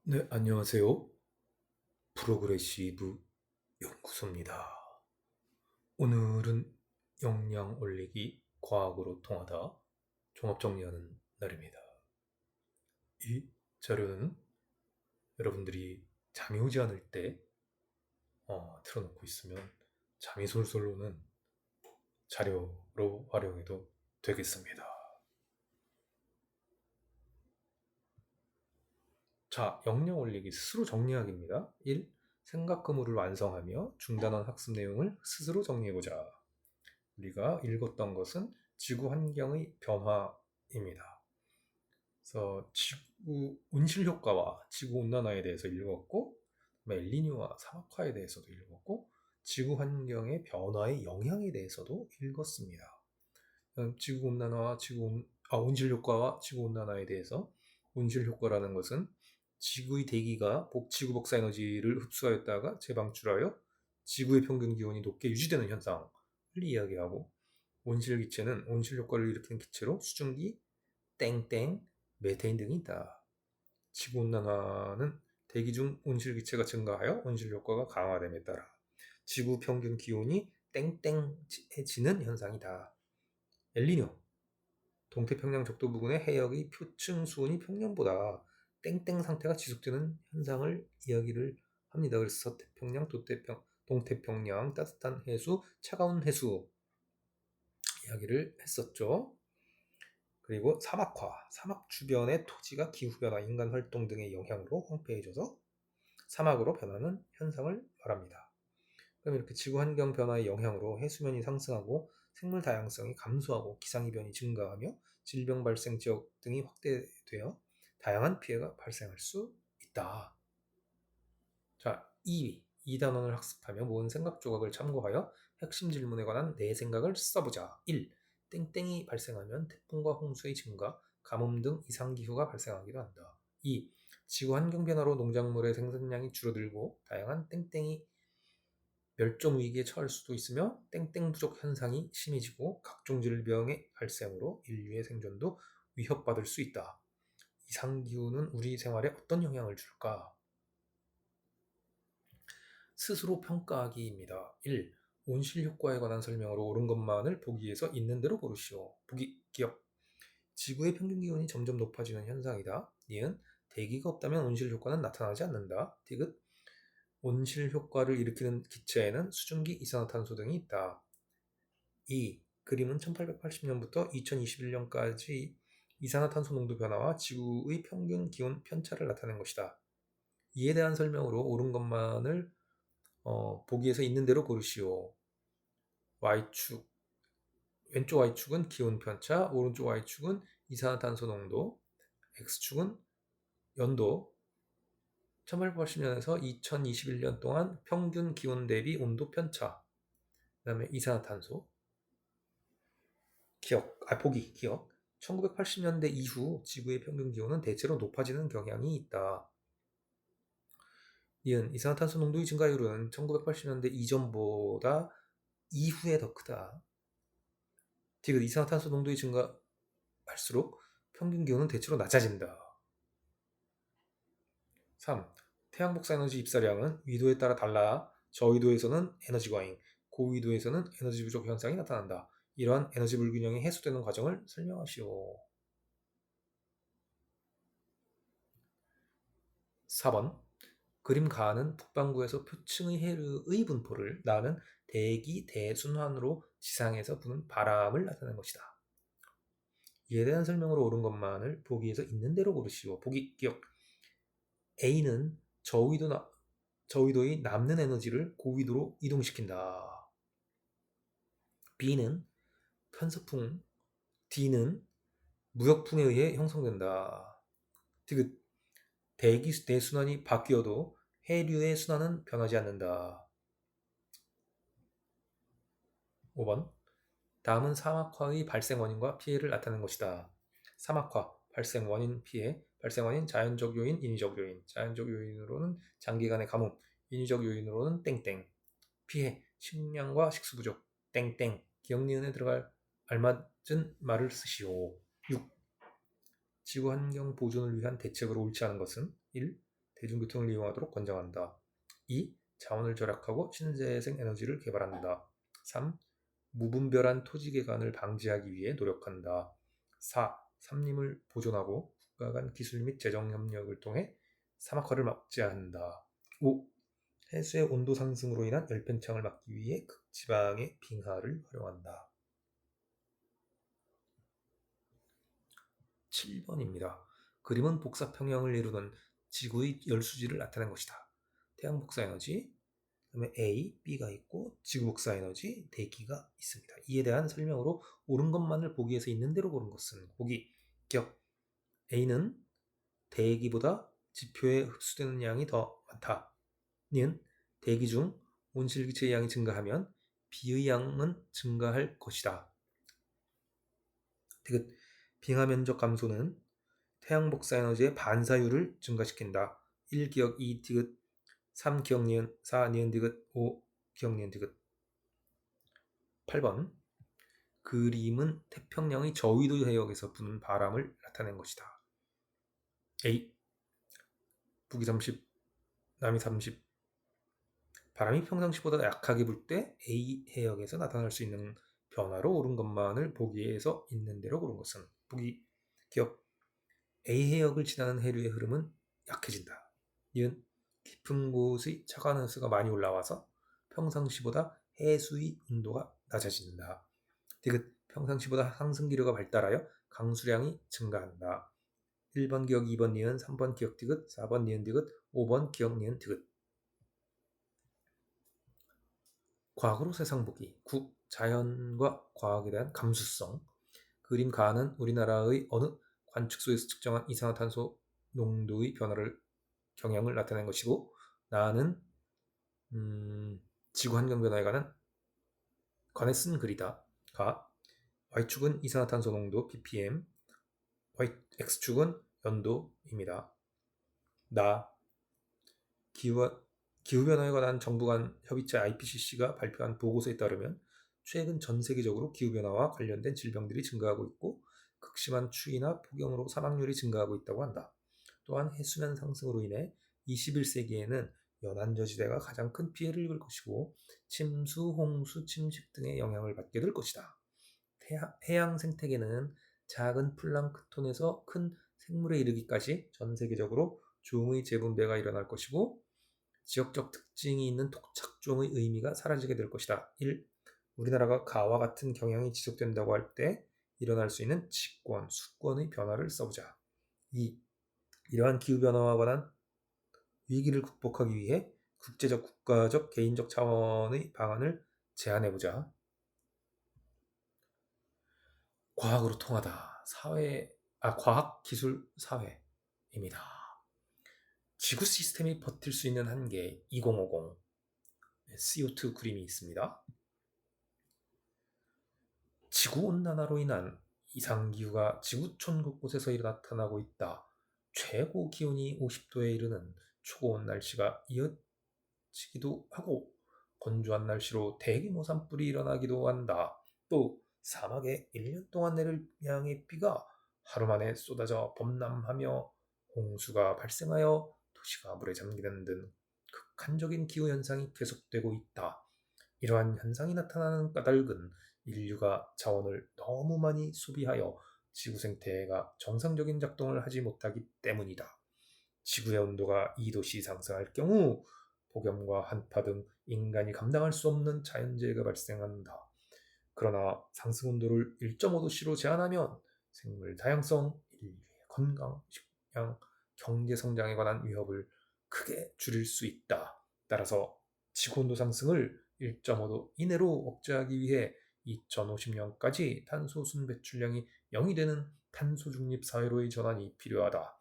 네, 안녕하세요. 프로그레시브 연구소입니다. 오늘은 역량 올리기 과학으로 통하다 종합 정리하는 날입니다. 이 자료는 여러분들이 잠이 오지 않을 때 틀어놓고 있으면 잠이 솔솔 오는 자료로 활용해도 되겠습니다. 자, 역량 올리기 스스로 정리하기입니다. 1. 생각 그물을 완성하며 중단한 학습 내용을 스스로 정리해보자. 우리가 읽었던 것은 지구 환경의 변화입니다. 그래서 지구 온실 효과와 지구 온난화에 대해서 읽었고, 엘니뇨와 사막화에 대해서도 읽었고, 지구 환경의 변화의 영향에 대해서도 읽었습니다. 지구 온난화와 온실 효과와 지구 온난화에 대해서 온실 효과라는 것은 지구의 대기가 지구 복사 에너지를 흡수하였다가 재방출하여 지구의 평균 기온이 높게 유지되는 현상을 이야기하고, 온실 기체는 온실 효과를 일으키는 기체로 수증기, 땡땡, 메테인 등이 있다. 지구 온난화는 대기 중 온실 기체가 증가하여 온실 효과가 강화됨에 따라 지구 평균 기온이 땡땡해지는 현상이다. 엘니뇨, 동태평양 적도 부근의 해역의 표층 수온이 평년보다 땡땡 상태가 지속되는 현상을 이야기를 합니다. 그래서 서태평양, 동태평양, 따뜻한 해수, 차가운 해수 이야기를 했었죠. 그리고 사막화, 사막 주변의 토지가 기후변화, 인간 활동 등의 영향으로 황폐해져서 사막으로 변하는 현상을 말합니다. 그럼 이렇게 지구 환경 변화의 영향으로 해수면이 상승하고 생물 다양성이 감소하고 기상이변이 증가하며 질병 발생 지역 등이 확대되어 다양한 피해가 발생할 수 있다. 자, 2위. 이 단원을 학습하며 모은 생각 조각을 참고하여 핵심 질문에 관한 내 생각을 써보자. 1. 땡땡이 발생하면 태풍과 홍수의 증가, 가뭄 등 이상기후가 발생하기도 한다. 2. 지구 환경 변화로 농작물의 생산량이 줄어들고 다양한 땡땡이 멸종 위기에 처할 수도 있으며 땡땡 부족 현상이 심해지고 각종 질병의 발생으로 인류의 생존도 위협받을 수 있다. 이상기후는 우리 생활에 어떤 영향을 줄까? 스스로 평가하기입니다. 1. 온실 효과에 관한 설명으로 옳은 것만을 보기에서 있는 대로 고르시오. 보기, 기억. 지구의 평균 기온이 점점 높아지는 현상이다. 니은 대기가 없다면 온실 효과는 나타나지 않는다. 디귿 온실 효과를 일으키는 기체에는 수증기, 이산화탄소 등이 있다. 2. 그림은 1880년부터 2021년까지 이산화탄소 농도 변화와 지구의 평균 기온 편차를 나타낸 것이다. 이에 대한 설명으로 옳은 것만을 보기에서 있는 대로 고르시오. Y축, 왼쪽 Y축은 기온 편차, 오른쪽 Y축은 이산화탄소 농도, X축은 연도, 1880년에서 2021년 동안 평균 기온 대비 온도 편차, 그 다음에 이산화탄소, 보기, 기억. 1980년대 이후 지구의 평균 기온은 대체로 높아지는 경향이 있다. 이은 이산화탄소 농도의 증가율은 1980년대 이전보다 이후에 더 크다. 디귿 이산화탄소 농도의 증가할수록 평균 기온은 대체로 낮아진다. 3. 태양 복사 에너지 입사량은 위도에 따라 달라 저위도에서는 에너지 과잉, 고위도에서는 에너지 부족 현상이 나타난다. 이러한 에너지 불균형이 해소되는 과정을 설명하시오. 4번 그림 가는 북반구에서 표층의 해류의 분포를 나는 대기 대순환으로 지상에서 부는 바람을 나타낸 것이다. 이에 대한 설명으로 옳은 것만을 보기에서 있는 대로 고르시오. 보기, 기억. A는 저위도의 남는 에너지를 고위도로 이동시킨다. B는 편서풍, D는 무역풍에 의해 형성된다. 디귿 대기 대순환이 바뀌어도 해류의 순환은 변하지 않는다. 5번 다음은 사막화의 발생 원인과 피해를 나타낸 것이다. 사막화, 발생 원인, 피해. 발생 원인, 자연적 요인, 인위적 요인. 자연적 요인으로는 장기간의 가뭄, 인위적 요인으로는 땡땡. 피해, 식량과 식수 부족, 땡땡. 기억 니은에 들어갈 알맞은 말을 쓰시오. 6. 지구 환경 보존을 위한 대책으로 옳지 않은 것은 1. 대중교통을 이용하도록 권장한다. 2. 자원을 절약하고 신재생 에너지를 개발한다. 3. 무분별한 토지 개간을 방지하기 위해 노력한다. 4. 산림을 보존하고 국가 간 기술 및 재정 협력을 통해 사막화를 막지 한다. 5. 해수의 온도 상승으로 인한 열팽창을 막기 위해 극지방의 빙하를 활용한다. 7번입니다. 그림은 복사평형을 이루는 지구의 열수지를 나타낸 것이다. 태양 복사에너지, 그다음에 A, B가 있고 지구 복사에너지, 대기가 있습니다. 이에 대한 설명으로 옳은 것만을 보기에서 있는 대로 고른 것은 보기, 기억. A는 대기보다 지표에 흡수되는 양이 더 많다. 는 대기 중 온실기체의 양이 증가하면 B의 양은 증가할 것이다. 디귿, 빙하 면적 감소는 태양 복사 에너지의 반사율을 증가시킨다. 1 기억 2 디귿 3 기억 니은 4 니은 디귿 5 기억 니은 디귿. 8번, 그림은 태평양의 저위도 해역에서 부는 바람을 나타낸 것이다. A. 북위 30, 남위 30. 바람이 평상시보다 약하게 불 때 A 해역에서 나타날 수 있는 변화로 옳은 것만을 보기에서 있는 대로 고른 것은 보기, 기억. A 해역을 지나는 해류의 흐름은 약해진다. 니은, 깊은 곳의 차관호수가 많이 올라와서 평상시보다 해수의 온도가 낮아진다. 디귿, 평상시보다 상승 기류가 발달하여 강수량이 증가한다. 1번 기억 2번 니은 3번 기억 디귿 4번 니은 디귿 5번 기억 니은 디귿. 과학으로 세상 보기. 9. 자연과 과학에 대한 감수성. 그림 가는 우리나라의 어느 관측소에서 측정한 이산화탄소 농도의 변화를 경향을 나타낸 것이고, 나는 지구 환경 변화에 관해 쓴 글이다. 가. Y축은 이산화탄소 농도 ppm, X축은 연도입니다. 나. 기후변화에 관한 정부 간 협의체 IPCC가 발표한 보고서에 따르면 최근 전 세계적으로 기후변화와 관련된 질병들이 증가하고 있고 극심한 추위나 폭염으로 사망률이 증가하고 있다고 한다. 또한 해수면 상승으로 인해 21세기에는 연안저지대가 가장 큰 피해를 입을 것이고 침수, 홍수, 침식 등의 영향을 받게 될 것이다. 해양 생태계는 작은 플랑크톤에서 큰 생물에 이르기까지 전 세계적으로 종의 재분배가 일어날 것이고 지역적 특징이 있는 토착종의 의미가 사라지게 될 것이다. 1. 우리나라가 가와 같은 경향이 지속된다고 할 때 일어날 수 있는 지권, 수권의 변화를 써보자. 2. 이러한 기후변화와 관한 위기를 극복하기 위해 국제적, 국가적, 개인적 차원의 방안을 제안해보자. 과학으로 통하다. 과학, 기술, 사회입니다. 지구 시스템이 버틸 수 있는 한계 2050 CO2 그림이 있습니다. 지구온난화로 인한 이상기후가 지구촌 곳곳에서 나타나고 있다. 최고 기온이 50도에 이르는 초고온 날씨가 이어지기도 하고 건조한 날씨로 대규모 산불이 일어나기도 한다. 또 사막에 1년 동안 내릴 양의 비가 하루 만에 쏟아져 범람하며 홍수가 발생하여 도시가 물에 잠기는 등 극한적인 기후현상이 계속되고 있다. 이러한 현상이 나타나는 까닭은 인류가 자원을 너무 많이 소비하여 지구 생태가 정상적인 작동을 하지 못하기 때문이다. 지구의 온도가 2도씨 상승할 경우 폭염과 한파 등 인간이 감당할 수 없는 자연재해가 발생한다. 그러나 상승 온도를 1.5도씨로 제한하면 생물 다양성, 인류의 건강, 식량, 경제 성장에 관한 위협을 크게 줄일 수 있다. 따라서 지구온도 상승을 1.5도 이내로 억제하기 위해 2050년까지 탄소 순배출량이 0이 되는 탄소 중립 사회로의 전환이 필요하다.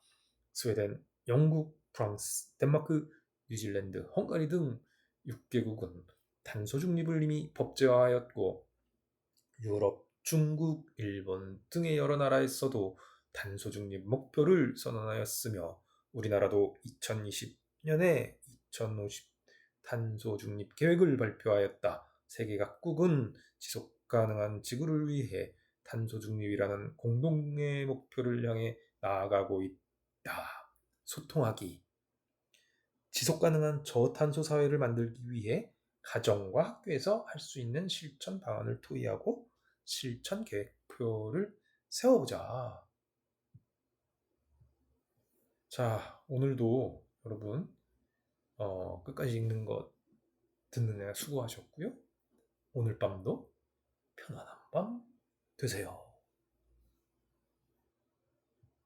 스웨덴, 영국, 프랑스, 덴마크, 뉴질랜드, 헝가리 등 6개국은 탄소 중립을 이미 법제화하였고 유럽, 중국, 일본 등의 여러 나라에서도 탄소 중립 목표를 선언하였으며 우리나라도 2020년에 2050 탄소 중립 계획을 발표하였다. 세계 각국은 지속 가능한 지구를 위해 탄소 중립이라는 공동의 목표를 향해 나아가고 있다. 소통하기. 지속 가능한 저탄소 사회를 만들기 위해 가정과 학교에서 할 수 있는 실천 방안을 토의하고 실천 계획표를 세워보자. 자, 오늘도 여러분 끝까지 읽는 것 듣는 애 수고하셨고요. 오늘 밤도 편안한 밤 되세요.